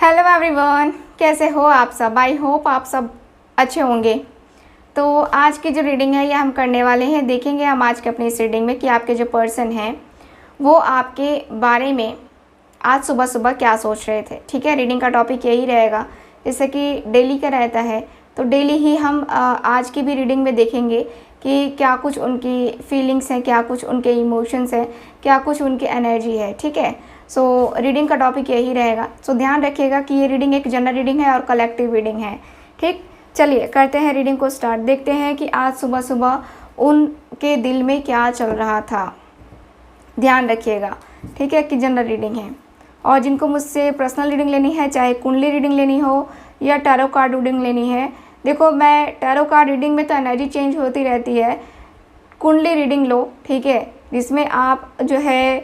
Hello everyone, कैसे हो आप सब। आई होप आप सब अच्छे होंगे। तो आज की जो रीडिंग है ये हम करने वाले हैं। देखेंगे हम आज के अपनी इस रीडिंग में कि आपके जो पर्सन हैं वो आपके बारे में आज सुबह सुबह क्या सोच रहे थे। ठीक है, रीडिंग का टॉपिक यही रहेगा जैसे कि डेली का रहता है। तो डेली ही हम आज की भी रीडिंग में देखेंगे कि क्या कुछ उनकी फीलिंग्स हैं, क्या कुछ उनके इमोशंस हैं, क्या कुछ उनकी एनर्जी है। ठीक है, सो रीडिंग का टॉपिक यही रहेगा। सो ध्यान रखिएगा कि ये रीडिंग एक जनरल रीडिंग है और कलेक्टिव रीडिंग है। ठीक, चलिए करते हैं रीडिंग को स्टार्ट। देखते हैं कि आज सुबह सुबह उनके दिल में क्या चल रहा था। ध्यान रखिएगा, ठीक है, कि जनरल रीडिंग है। और जिनको मुझसे पर्सनल रीडिंग लेनी है, चाहे कुंडली रीडिंग लेनी हो या टैरो कार्ड रीडिंग लेनी है, देखो मैं टैरो कार्ड रीडिंग में तो एनर्जी चेंज होती रहती है। कुंडली रीडिंग लो, ठीक है, जिसमें आप जो है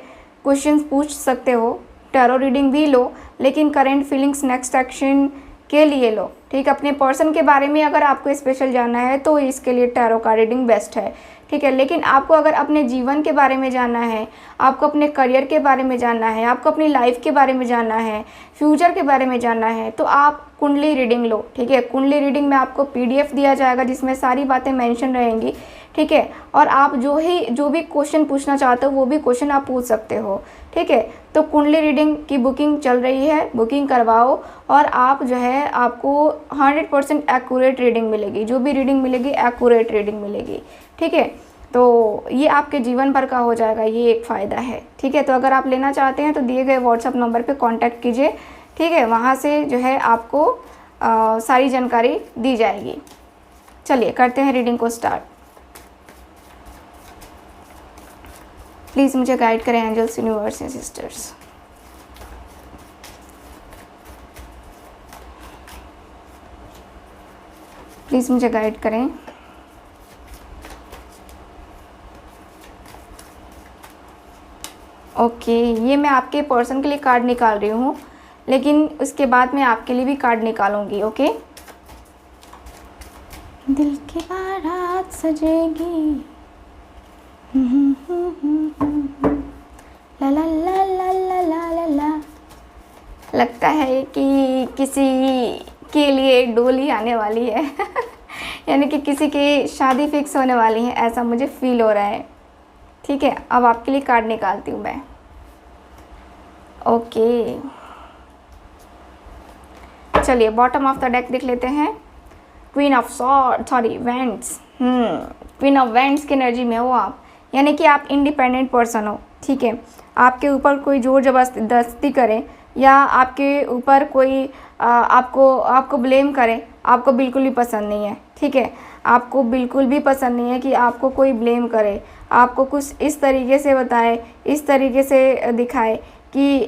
क्वेश्चंस पूछ सकते हो। टैरो रीडिंग भी लो, लेकिन करेंट फीलिंग्स नेक्स्ट एक्शन के लिए लो। ठीक, अपने पर्सन के बारे में अगर आपको स्पेशल जानना है तो इसके लिए टैरो कार्ड रीडिंग बेस्ट है। ठीक है, लेकिन आपको अगर अपने जीवन के बारे में जानना है, आपको अपने करियर के बारे में जानना है, आपको अपनी लाइफ के बारे में जानना है, फ्यूचर के बारे में जानना है, तो आप कुंडली रीडिंग लो। ठीक है, कुंडली रीडिंग में आपको पीडीएफ दिया जाएगा जिसमें सारी बातें मेंशन रहेंगी। ठीक है, और आप जो भी क्वेश्चन पूछना चाहते हो वो भी क्वेश्चन आप पूछ सकते हो। ठीक है, तो कुंडली रीडिंग की बुकिंग चल रही है, बुकिंग करवाओ और आप जो है आपको 100% एक्यूरेट रीडिंग मिलेगी। जो भी रीडिंग मिलेगी एक्यूरेट रीडिंग मिलेगी। ठीक है, तो ये आपके जीवन भर का हो जाएगा, ये एक फ़ायदा है। ठीक है, तो अगर आप लेना चाहते हैं तो दिए गए व्हाट्सएप नंबर पे कांटेक्ट कीजिए। ठीक है, वहाँ से जो है आपको सारी जानकारी दी जाएगी। चलिए करते हैं रीडिंग को स्टार्ट। प्लीज़ मुझे गाइड करें angels, universe and sisters. Please मुझे गाइड करें। ओके, ये मैं आपके पर्सन के लिए कार्ड निकाल रही हूँ, लेकिन उसके बाद मैं आपके लिए भी कार्ड निकालूंगी। ओके, दिल की बारात सजेगी, ला ला ला ला ला ला ला ला। लगता है कि किसी के लिए डोली आने वाली है यानी कि किसी की शादी फिक्स होने वाली है, ऐसा मुझे फील हो रहा है। ठीक है, अब आपके लिए कार्ड निकालती हूँ मैं। ओके, चलिए बॉटम ऑफ द डेक देख लेते हैं। Queen of vents. Queen of vents की एनर्जी में हो आप, यानी कि आप इंडिपेंडेंट पर्सन हो। ठीक है, आपके ऊपर कोई जोर जबरदस्ती करे या आपके ऊपर कोई आपको ब्लेम करे, आपको बिल्कुल भी पसंद नहीं है। ठीक है, आपको बिल्कुल भी पसंद नहीं है कि आपको कोई ब्लेम करे, आपको कुछ इस तरीके से बताए, इस तरीके से दिखाए कि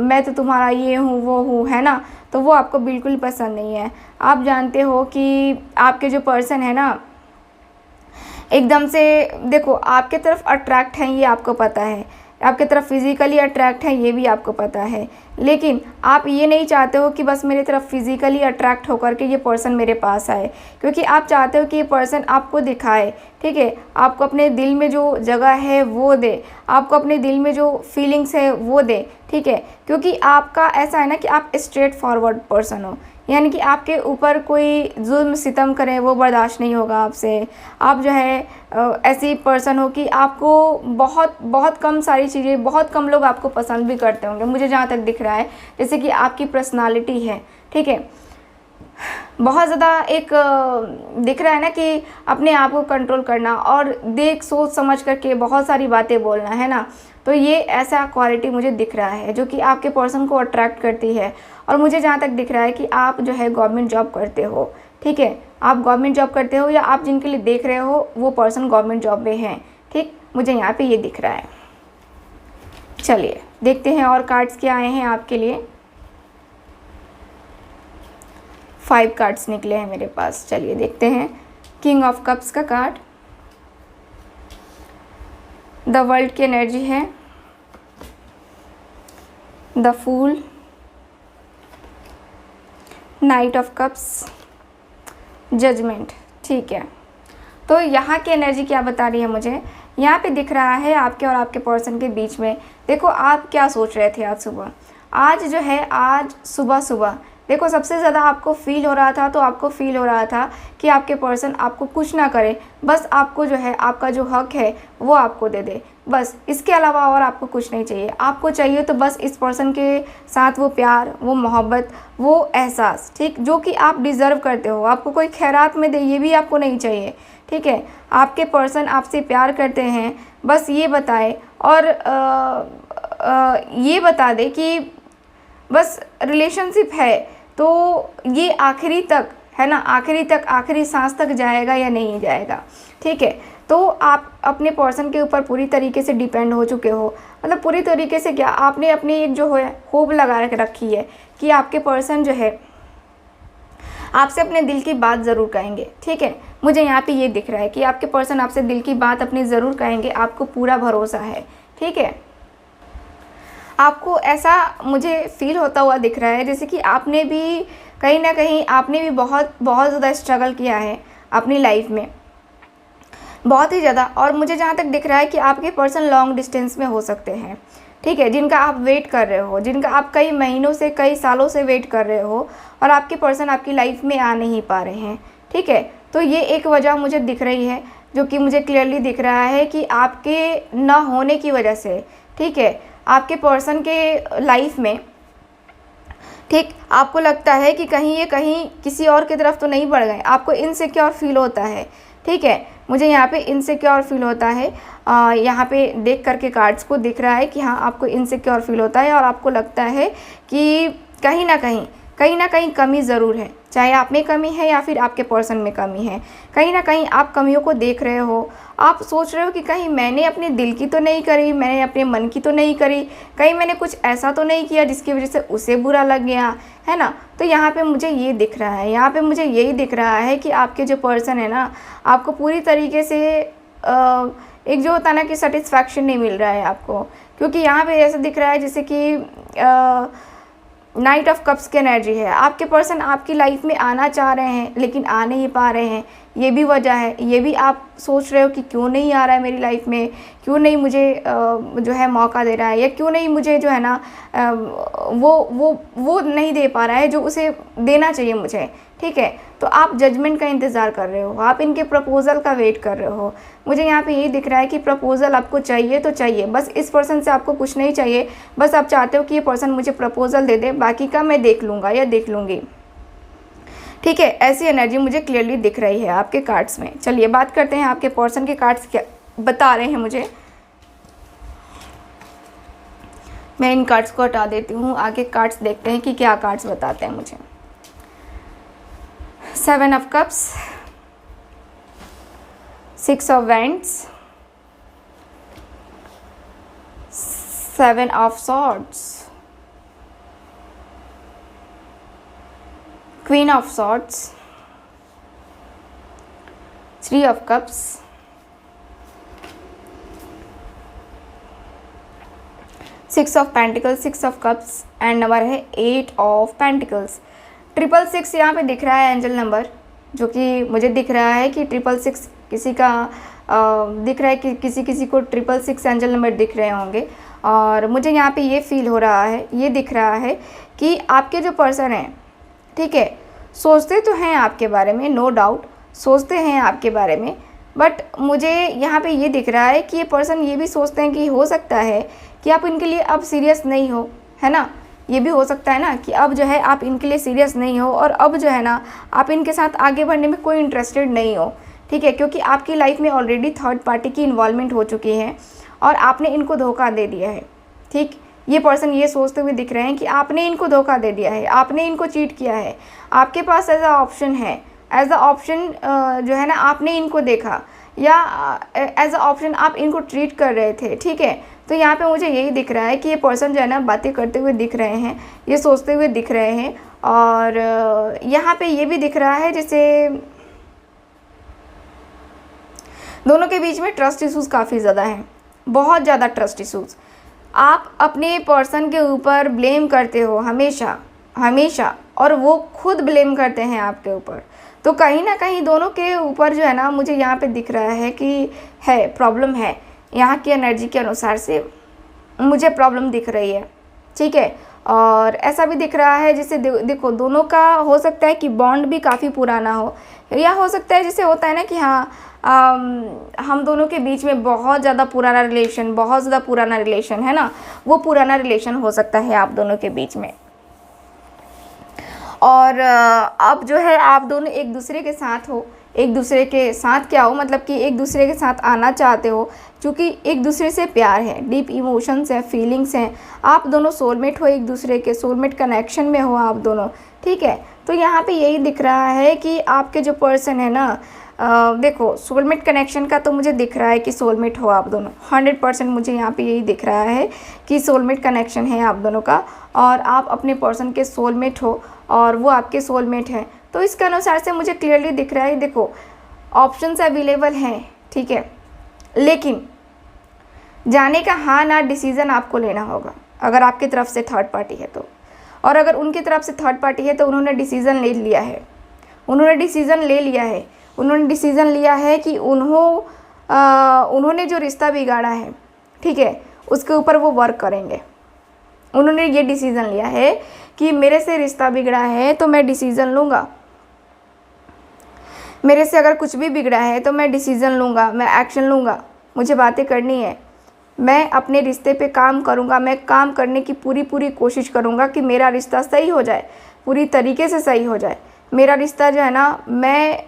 मैं तो तुम्हारा ये हूँ वो हूँ, है ना। तो वो आपको बिल्कुल पसंद नहीं है। आप जानते हो कि आपके जो पर्सन है ना, एकदम से देखो आपके तरफ अट्रैक्ट हैं, ये आपको पता है, आपके तरफ फिज़िकली अट्रैक्ट है, ये भी आपको पता है। लेकिन आप ये नहीं चाहते हो कि बस मेरी तरफ फिज़िकली अट्रैक्ट होकर के ये पर्सन मेरे पास आए, क्योंकि आप चाहते हो कि ये पर्सन आपको दिखाए। ठीक है, आपको अपने दिल में जो जगह है वो दे, आपको अपने दिल में जो फीलिंग्स है वो दे। ठीक है, क्योंकि आपका ऐसा है ना कि आप स्ट्रेट फॉरवर्ड पर्सन हो, यानी कि आपके ऊपर कोई जुल्म सितम करे वो बर्दाश्त नहीं होगा आपसे। आप जो है ऐसी पर्सन हो कि आपको बहुत बहुत कम सारी चीज़ें, बहुत कम लोग आपको पसंद भी करते होंगे, मुझे जहाँ तक दिख रहा है। जैसे कि आपकी पर्सनालिटी है, ठीक है, बहुत ज़्यादा एक दिख रहा है ना कि अपने आप को कंट्रोल करना और देख सोच समझ करके बहुत सारी बातें बोलना, है ना। तो ये ऐसा क्वालिटी मुझे दिख रहा है जो कि आपके पर्सन को अट्रैक्ट करती है। और मुझे जहाँ तक दिख रहा है कि आप जो है गवर्नमेंट जॉब करते हो। ठीक है, आप गवर्नमेंट जॉब करते हो या आप जिनके लिए देख रहे हो वो पर्सन गवर्नमेंट जॉब में हैं। ठीक, मुझे यहाँ पे ये दिख रहा है। चलिए देखते हैं और कार्ड्स क्या आए हैं आपके लिए। 5 कार्ड्स निकले हैं मेरे पास। चलिए देखते हैं। किंग ऑफ कप्स का कार्ड, द वर्ल्ड की एनर्जी है, the fool, knight of cups, judgement. ठीक है, तो यहाँ की एनर्जी क्या बता रही है मुझे, यहाँ पे दिख रहा है आपके और आपके पर्सन के बीच में। देखो आप क्या सोच रहे थे आज सुबह, आज जो है, आज सुबह सुबह देखो सबसे ज़्यादा आपको फील हो रहा था, तो आपको फील हो रहा था कि आपके पर्सन आपको कुछ ना करे, बस आपको जो है आपका जो हक है वो आपको दे दे, बस इसके अलावा और आपको कुछ नहीं चाहिए। आपको चाहिए तो बस इस पर्सन के साथ वो प्यार, वो मोहब्बत, वो एहसास, ठीक, जो कि आप डिज़र्व करते हो। आपको कोई खैरात में दे ये भी आपको नहीं चाहिए, ठीक है। आपके पर्सन आपसे प्यार करते हैं, बस ये बताए और ये बता दे कि बस रिलेशनशिप है तो ये आखिरी तक, है ना, आखिरी तक, आखिरी सांस तक जाएगा या नहीं जाएगा, ठीक है। तो आप अपने पर्सन के ऊपर पूरी तरीके से डिपेंड हो चुके हो, मतलब पूरी तरीके से क्या, आपने अपनी एक जो है होप लगा रखी है कि आपके पर्सन जो है आपसे अपने दिल की बात ज़रूर कहेंगे, ठीक है। मुझे यहाँ पे ये दिख रहा है कि आपके पर्सन आपसे दिल की बात अपनी ज़रूर कहेंगे, आपको पूरा भरोसा है, ठीक है। आपको ऐसा मुझे फील होता हुआ दिख रहा है जैसे कि आपने भी कहीं ना कहीं आपने भी बहुत बहुत ज़्यादा स्ट्रगल किया है अपनी लाइफ में, बहुत ही ज़्यादा। और मुझे जहाँ तक दिख रहा है कि आपके पर्सन लॉन्ग डिस्टेंस में हो सकते हैं, ठीक है, जिनका आप वेट कर रहे हो, जिनका आप कई महीनों से, कई सालों से वेट कर रहे हो और आपके पर्सन आपकी लाइफ में आ नहीं पा रहे हैं, ठीक है। तो ये एक वजह मुझे दिख रही है, जो कि मुझे क्लियरली दिख रहा है कि आपके ना होने की वजह से, ठीक है, आपके पर्सन के लाइफ में, ठीक, आपको लगता है कि कहीं ये कहीं किसी और की तरफ तो नहीं बढ़ गए, आपको इनसिक्योर फील होता है, ठीक है। मुझे यहाँ पे इनसिक्योर फील होता है, यहाँ पे देख करके कार्ड्स को दिख रहा है कि हाँ आपको इनसिक्योर फील होता है और आपको लगता है कि कहीं ना कहीं कमी ज़रूर है, चाहे आप में कमी है या फिर आपके पर्सन में कमी है। कहीं ना कहीं आप कमियों को देख रहे हो, आप सोच रहे हो कि कहीं मैंने अपने दिल की तो नहीं करी, मैंने अपने मन की तो नहीं करी, कहीं मैंने कुछ ऐसा तो नहीं किया जिसकी वजह से उसे बुरा लग गया, है ना। तो यहाँ पे मुझे ये दिख रहा है, यहाँ पे मुझे यही दिख रहा है कि आपके जो पर्सन है ना, आपको पूरी तरीके से एक जो होता है ना कि सेटिस्फैक्शन नहीं मिल रहा है आपको, क्योंकि यहाँ पे ऐसा दिख रहा है जैसे कि नाइट ऑफ कप्स की एनर्जी है। आपके पर्सन आपकी लाइफ में आना चाह रहे हैं लेकिन आ नहीं पा रहे हैं, ये भी वजह है। ये भी आप सोच रहे हो कि क्यों नहीं आ रहा है मेरी लाइफ में, क्यों नहीं मुझे जो है मौका दे रहा है, या क्यों नहीं मुझे जो है ना वो नहीं दे पा रहा है जो उसे देना चाहिए मुझे, ठीक है। तो आप जजमेंट का इंतज़ार कर रहे हो, आप इनके प्रपोज़ल का वेट कर रहे हो। मुझे यहाँ पे यही दिख रहा है कि प्रपोज़ल आपको चाहिए तो चाहिए, बस इस पर्सन से आपको कुछ नहीं चाहिए, बस आप चाहते हो कि ये पर्सन मुझे प्रपोज़ल दे दे, बाकी का मैं देख लूँगा या देख लूँगी, ठीक है। ऐसी एनर्जी मुझे क्लियरली दिख रही है आपके कार्ड्स में। चलिए बात करते हैं आपके पर्सन के कार्ड्स क्या बता रहे हैं मुझे। मैं इन कार्ड्स को हटा देती हूँ, आगे कार्ड्स देखते हैं कि क्या कार्ड्स बताते हैं मुझे। 7 of Cups, 6 of Wands, 7 of Swords, Queen of Swords, 3 of Cups, 6 of Pentacles, 6 of Cups and number है 8 of Pentacles। 666 यहाँ पे दिख रहा है एंजल नंबर, जो कि मुझे दिख रहा है कि 666 किसी का दिख रहा है कि किसी को 666 एंजल नंबर दिख रहे होंगे। और मुझे यहाँ पे ये फील हो रहा है, ये दिख रहा है कि आपके जो पर्सन हैं, ठीक है, सोचते तो हैं आपके बारे में, नो डाउट सोचते हैं आपके बारे में, बट मुझे यहाँ पे ये दिख रहा है कि ये पर्सन ये भी सोचते हैं कि हो सकता है कि आप इनके लिए अब सीरियस नहीं हो, है ना। ये भी हो सकता है ना कि अब जो है आप इनके लिए सीरियस नहीं हो और अब जो है ना आप इनके साथ आगे बढ़ने में कोई इंटरेस्टेड नहीं हो, ठीक है, क्योंकि आपकी लाइफ में ऑलरेडी थर्ड पार्टी की इन्वॉल्वमेंट हो चुकी है और आपने इनको धोखा दे दिया है, ठीक। ये पर्सन ये सोचते हुए दिख रहे हैं कि आपने इनको धोखा दे दिया है, आपने इनको चीट किया है। आपके पास एज अ ऑप्शन है, एज अ ऑप्शन जो है ना आपने इनको देखा, या एज अ ऑप्शन आप इनको ट्रीट कर रहे थे, ठीक है। तो यहाँ पे मुझे यही दिख रहा है कि ये पर्सन जो है ना बातें करते हुए दिख रहे हैं, ये सोचते हुए दिख रहे हैं। और यहाँ पे ये भी दिख रहा है जैसे दोनों के बीच में ट्रस्ट इशूज़ काफ़ी ज़्यादा हैं, बहुत ज़्यादा ट्रस्ट इशूज़। आप अपने पर्सन के ऊपर ब्लेम करते हो हमेशा हमेशा, और वो खुद ब्लेम करते हैं आपके ऊपर। तो कहीं ना कहीं दोनों के ऊपर जो है ना मुझे यहाँ पे दिख रहा है कि है प्रॉब्लम है, यहाँ की एनर्जी के अनुसार से मुझे प्रॉब्लम दिख रही है, ठीक है। और ऐसा भी दिख रहा है जिससे देखो दोनों का हो सकता है कि बॉन्ड भी काफ़ी पुराना हो, या हो सकता है जैसे होता है ना कि हाँ हम दोनों के बीच में बहुत ज़्यादा पुराना रिलेशन, बहुत ज़्यादा पुराना रिलेशन है ना, वो पुराना रिलेशन हो सकता है आप दोनों के बीच में। और अब जो है आप दोनों एक दूसरे के साथ हो, एक दूसरे के साथ क्या हो मतलब कि एक दूसरे के साथ आना चाहते हो, क्योंकि एक दूसरे से प्यार है, डीप इमोशंस हैं, फीलिंग्स हैं, आप दोनों सोलमेट हो, एक दूसरे के सोलमेट कनेक्शन में हो आप दोनों, ठीक है। तो यहाँ पे यही दिख रहा है कि आपके जो पर्सन है ना, देखो सोलमेट कनेक्शन का तो मुझे दिख रहा है कि सोलमेट हो आप दोनों, 100% मुझे यहाँ पे यही दिख रहा है कि सोलमेट कनेक्शन है आप दोनों का, और आप अपने पर्सन के सोलमेट हो और वो आपके सोलमेट हैं। तो इसके अनुसार से मुझे क्लियरली दिख रहा है, देखो ऑप्शंस अवेलेबल हैं, ठीक है, लेकिन जाने का हाँ ना डिसीज़न आपको लेना होगा अगर आपकी तरफ से थर्ड पार्टी है तो, और अगर उनकी तरफ से थर्ड पार्टी है तो उन्होंने डिसीज़न ले लिया है, उन्होंने डिसीज़न ले लिया है, उन्होंने डिसीज़न लिया है कि उन्होंने जो रिश्ता बिगाड़ा है, ठीक है, उसके ऊपर वो वर्क करेंगे। उन्होंने ये डिसीज़न लिया है कि मेरे से रिश्ता बिगड़ा है तो मैं डिसीज़न लूँगा, मेरे से अगर कुछ भी बिगड़ा है तो मैं डिसीज़न लूँगा, मैं एक्शन लूँगा, मुझे बातें करनी है, मैं अपने रिश्ते पे काम करूँगा, मैं काम करने की पूरी कोशिश करूँगा कि मेरा रिश्ता सही हो जाए, पूरी तरीके से सही हो जाए। मेरा रिश्ता जो है ना मैं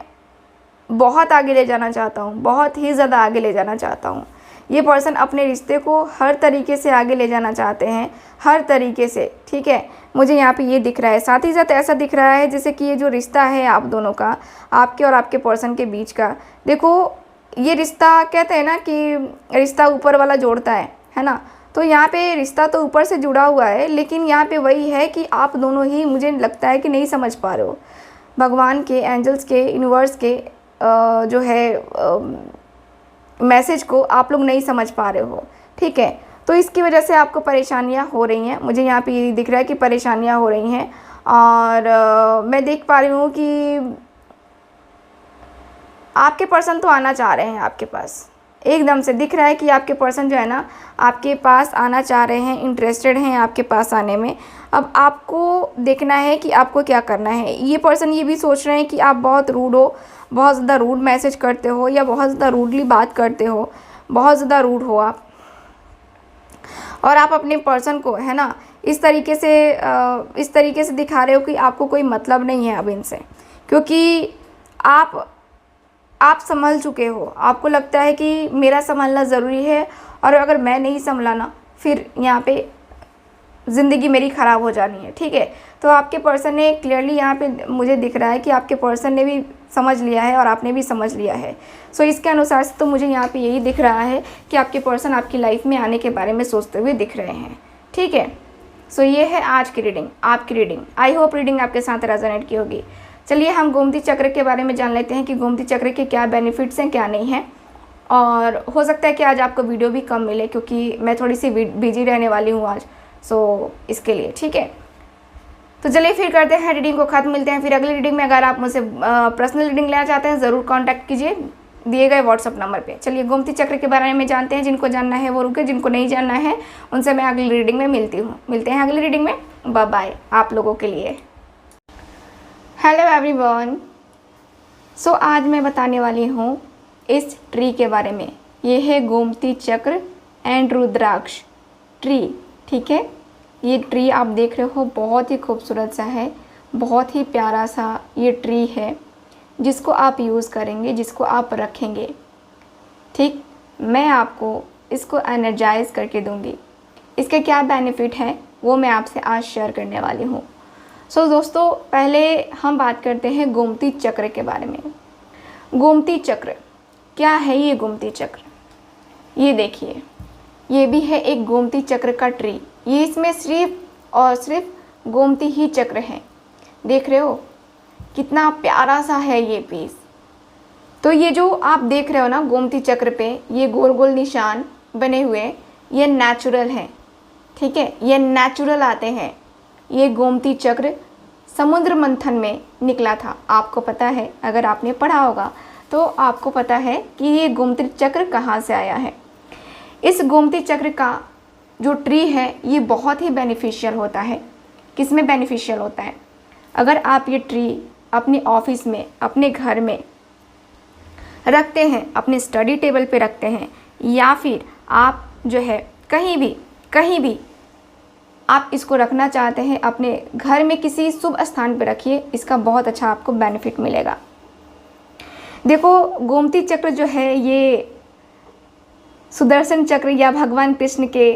बहुत आगे ले जाना चाहता हूँ, बहुत ही ज़्यादा आगे ले जाना चाहता हूँ। ये पर्सन अपने रिश्ते को हर तरीके से आगे ले जाना चाहते हैं, हर तरीके से, ठीक है, मुझे यहाँ पे ये दिख रहा है। साथ ही साथ ऐसा दिख रहा है जैसे कि ये जो रिश्ता है आप दोनों का, आपके और आपके पर्सन के बीच का, देखो ये रिश्ता कहते हैं ना कि रिश्ता ऊपर वाला जोड़ता है ना, तो यहाँ पे रिश्ता तो ऊपर से जुड़ा हुआ है, लेकिन यहाँ पे वही है कि आप दोनों ही मुझे लगता है कि नहीं समझ पा रहे हो भगवान के, एंजल्स के, यूनिवर्स के जो है मैसेज को आप लोग नहीं समझ पा रहे हो, ठीक है। तो इसकी वजह से आपको परेशानियां हो रही हैं, मुझे यहाँ पे ये दिख रहा है कि परेशानियां हो रही हैं, और मैं देख पा रही हूँ कि आपके पर्सन तो आना चाह रहे हैं आपके पास, एकदम से दिख रहा है कि आपके पर्सन जो है ना आपके पास आना चाह रहे हैं, इंटरेस्टेड हैं आपके पास आने में। अब आपको देखना है कि आपको क्या करना है। ये पर्सन ये भी सोच रहे हैं कि आप बहुत रूड हो, बहुत ज़्यादा रूड मैसेज करते हो, या बहुत ज़्यादा रूडली बात करते हो, बहुत ज़्यादा रूड हो आप, और आप अपने पर्सन को है ना इस तरीके से दिखा रहे हो कि आपको कोई मतलब नहीं है अब इनसे, क्योंकि आप संभल चुके हो, आपको लगता है कि मेरा संभलना ज़रूरी है, और अगर मैं नहीं संभला ना फिर यहाँ पे ज़िंदगी मेरी ख़राब हो जानी है, ठीक है। तो आपके पर्सन ने क्लियरली यहाँ पे मुझे दिख रहा है कि आपके पर्सन ने भी समझ लिया है और आपने भी समझ लिया है। सो इसके अनुसार से तो मुझे यहाँ पे यही दिख रहा है कि आपके पर्सन आपकी लाइफ में आने के बारे में सोचते हुए दिख रहे हैं, ठीक है। सो ये है आज की रीडिंग, आपकी रीडिंग। आई होप रीडिंग आपके साथ रेजोनेट की होगी। चलिए हम गोमती चक्र के बारे में जान लेते हैं कि गोमती चक्र के क्या बेनिफिट्स हैं, क्या नहीं हैं। और हो सकता है कि आज आपको वीडियो भी कम मिले क्योंकि मैं थोड़ी सी बिजी रहने वाली हूँ आज, सो इसके लिए, ठीक है। तो चलिए फिर करते हैं रीडिंग को ख़त्म, मिलते हैं फिर अगली रीडिंग में। अगर आप मुझसे पर्सनल रीडिंग लेना चाहते हैं ज़रूर कॉन्टैक्ट कीजिए दिए गए व्हाट्सअप नंबर पे। चलिए गोमती चक्र के बारे में जानते हैं, जिनको जानना है वो रुके, जिनको नहीं जानना है उनसे मैं अगली रीडिंग में मिलते हैं अगली रीडिंग में। बाय बाय आप लोगों के लिए। हेलो एवरीवन, सो आज मैं बताने वाली हूँ इस ट्री के बारे में। ये है गोमती चक्र एंड रुद्राक्ष ट्री, ठीक है। ये ट्री आप देख रहे हो बहुत ही खूबसूरत सा है, बहुत ही प्यारा सा ये ट्री है जिसको आप यूज़ करेंगे, जिसको आप रखेंगे, ठीक। मैं आपको इसको एनर्जाइज करके दूंगी। इसके क्या बेनिफिट है वो मैं आपसे आज शेयर करने वाली हूँ। सो दोस्तों पहले हम बात करते हैं गोमती चक्र के बारे में। गोमती चक्र क्या है? ये गोमती चक्र, ये देखिए, ये भी है एक गोमती चक्र का ट्री। ये इसमें सिर्फ और सिर्फ गोमती ही चक्र हैं। देख रहे हो कितना प्यारा सा है ये पीस। तो ये जो आप देख रहे हो ना गोमती चक्र पे ये गोल गोल निशान बने हुए, ये नेचुरल हैं, ठीक है, ये नेचुरल आते हैं। ये गोमती चक्र समुद्र मंथन में निकला था, आपको पता है, अगर आपने पढ़ा होगा तो आपको पता है कि ये गोमती चक्र कहाँ से आया है। इस गोमती चक्र का जो ट्री है ये बहुत ही बेनिफिशियल होता है किस में बेनिफिशियल होता है? अगर आप ये ट्री अपने ऑफिस में, अपने घर में रखते हैं, अपने स्टडी टेबल पे रखते हैं, या फिर आप जो है कहीं भी आप इसको रखना चाहते हैं, अपने घर में किसी शुभ स्थान पे रखिए, इसका बहुत अच्छा आपको बेनिफिट मिलेगा। देखो, गोमती चक्र जो है ये सुदर्शन चक्र या भगवान कृष्ण के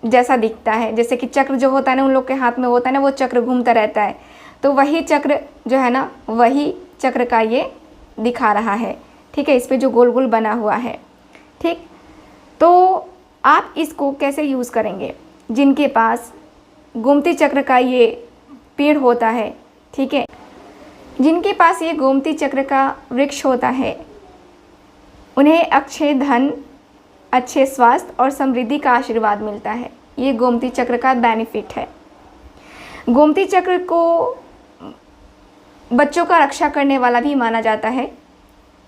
जैसा दिखता है। जैसे कि चक्र जो होता है ना, उन लोग के हाथ में होता है ना, वो चक्र घूमता रहता है, तो वही चक्र जो है ना, वही चक्र का ये दिखा रहा है। ठीक है, इस पे जो गोल गोल बना हुआ है। ठीक, तो आप इसको कैसे यूज़ करेंगे? जिनके पास गोमती चक्र का ये पेड़ होता है, ठीक है, जिनके पास ये गोमती चक्र का वृक्ष होता है, उन्हें अक्षय धन, अच्छे स्वास्थ्य और समृद्धि का आशीर्वाद मिलता है। ये गोमती चक्र का बेनिफिट है। गोमती चक्र को बच्चों का रक्षा करने वाला भी माना जाता है।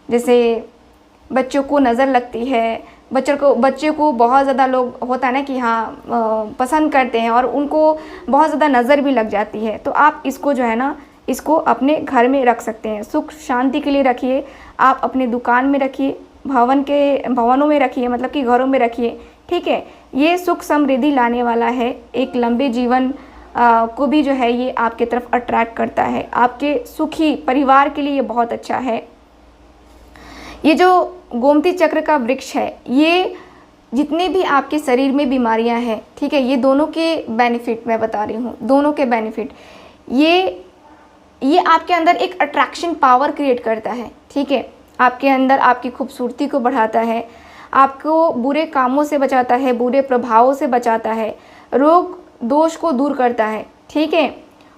जैसे बच्चों को नज़र लगती है, बच्चे को बहुत ज़्यादा लोग होता है ना कि हाँ पसंद करते हैं और उनको बहुत ज़्यादा नज़र भी लग जाती है, तो आप इसको जो है ना, इसको अपने घर में रख सकते हैं। सुख शांति के लिए रखिए, आप अपने दुकान में रखिए, भवनों में रखिए, मतलब कि घरों में रखिए। ठीक है, ये सुख समृद्धि लाने वाला है, एक लंबे जीवन को भी जो है ये आपके तरफ अट्रैक्ट करता है। आपके सुखी परिवार के लिए ये बहुत अच्छा है। ये जो गोमती चक्र का वृक्ष है, ये जितने भी आपके शरीर में बीमारियां हैं, ठीक है, ये दोनों के बेनिफिट मैं बता रही हूँ, दोनों के बेनिफिट। ये आपके अंदर एक अट्रैक्शन पावर क्रिएट करता है। ठीक है, आपके अंदर आपकी खूबसूरती को बढ़ाता है, आपको बुरे कामों से बचाता है, बुरे प्रभावों से बचाता है, रोग दोष को दूर करता है। ठीक है,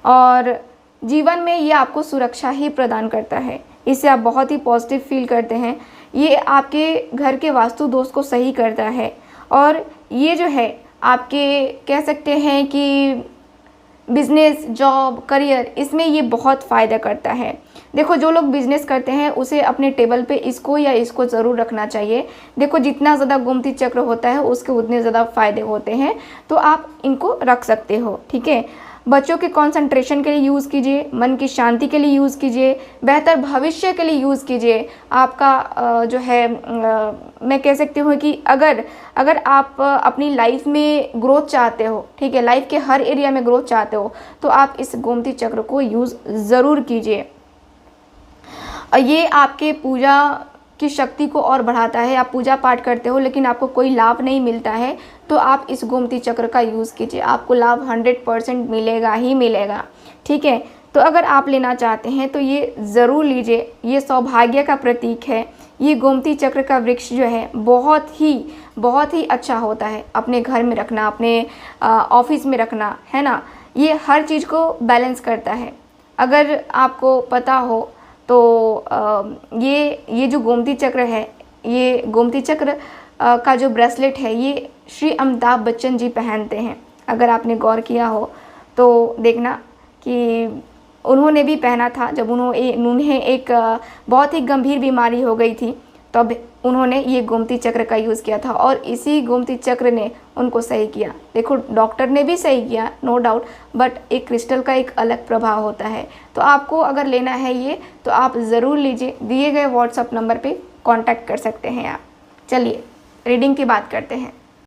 और जीवन में ये आपको सुरक्षा ही प्रदान करता है। इससे आप बहुत ही पॉजिटिव फील करते हैं। ये आपके घर के वास्तु दोष को सही करता है, और ये जो है आपके कह सकते हैं कि बिजनेस, जॉब, करियर, इसमें ये बहुत फ़ायदा करता है। देखो, जो लोग बिजनेस करते हैं उसे अपने टेबल पे इसको या इसको ज़रूर रखना चाहिए। देखो, जितना ज़्यादा गोमती चक्र होता है उसके उतने ज़्यादा फ़ायदे होते हैं, तो आप इनको रख सकते हो। ठीक है, बच्चों के कंसंट्रेशन के लिए यूज़ कीजिए, मन की शांति के लिए यूज़ कीजिए, बेहतर भविष्य के लिए यूज़ कीजिए। आपका जो है मैं कह सकती हूँ कि अगर आप अपनी लाइफ में ग्रोथ चाहते हो, ठीक है, लाइफ के हर एरिया में ग्रोथ चाहते हो, तो आप इस गोमती चक्र को यूज़ ज़रूर कीजिए। ये आपके पूजा की शक्ति को और बढ़ाता है। आप पूजा पाठ करते हो लेकिन आपको कोई लाभ नहीं मिलता है, तो आप इस गोमती चक्र का यूज़ कीजिए, आपको लाभ 100% मिलेगा ही मिलेगा। ठीक है, तो अगर आप लेना चाहते हैं तो ये ज़रूर लीजिए। ये सौभाग्य का प्रतीक है। ये गोमती चक्र का वृक्ष जो है बहुत ही अच्छा होता है। अपने घर में रखना, अपने ऑफिस में रखना, है ना, ये हर चीज़ को बैलेंस करता है। अगर आपको पता हो तो ये जो गोमती चक्र है, ये गोमती चक्र का जो ब्रेसलेट है, ये श्री अमिताभ बच्चन जी पहनते हैं। अगर आपने गौर किया हो तो देखना कि उन्होंने भी पहना था। जब उन्हें एक बहुत ही गंभीर बीमारी हो गई थी, तब उन्होंने ये गोमती चक्र का यूज़ किया था, और इसी गोमती चक्र ने उनको सही किया। देखो, डॉक्टर ने भी सही किया, नो डाउट, बट एक क्रिस्टल का एक अलग प्रभाव होता है। तो आपको अगर लेना है ये, तो आप ज़रूर लीजिए। दिए गए व्हाट्सएप नंबर पे कांटेक्ट कर सकते हैं आप। चलिए रीडिंग की बात करते हैं।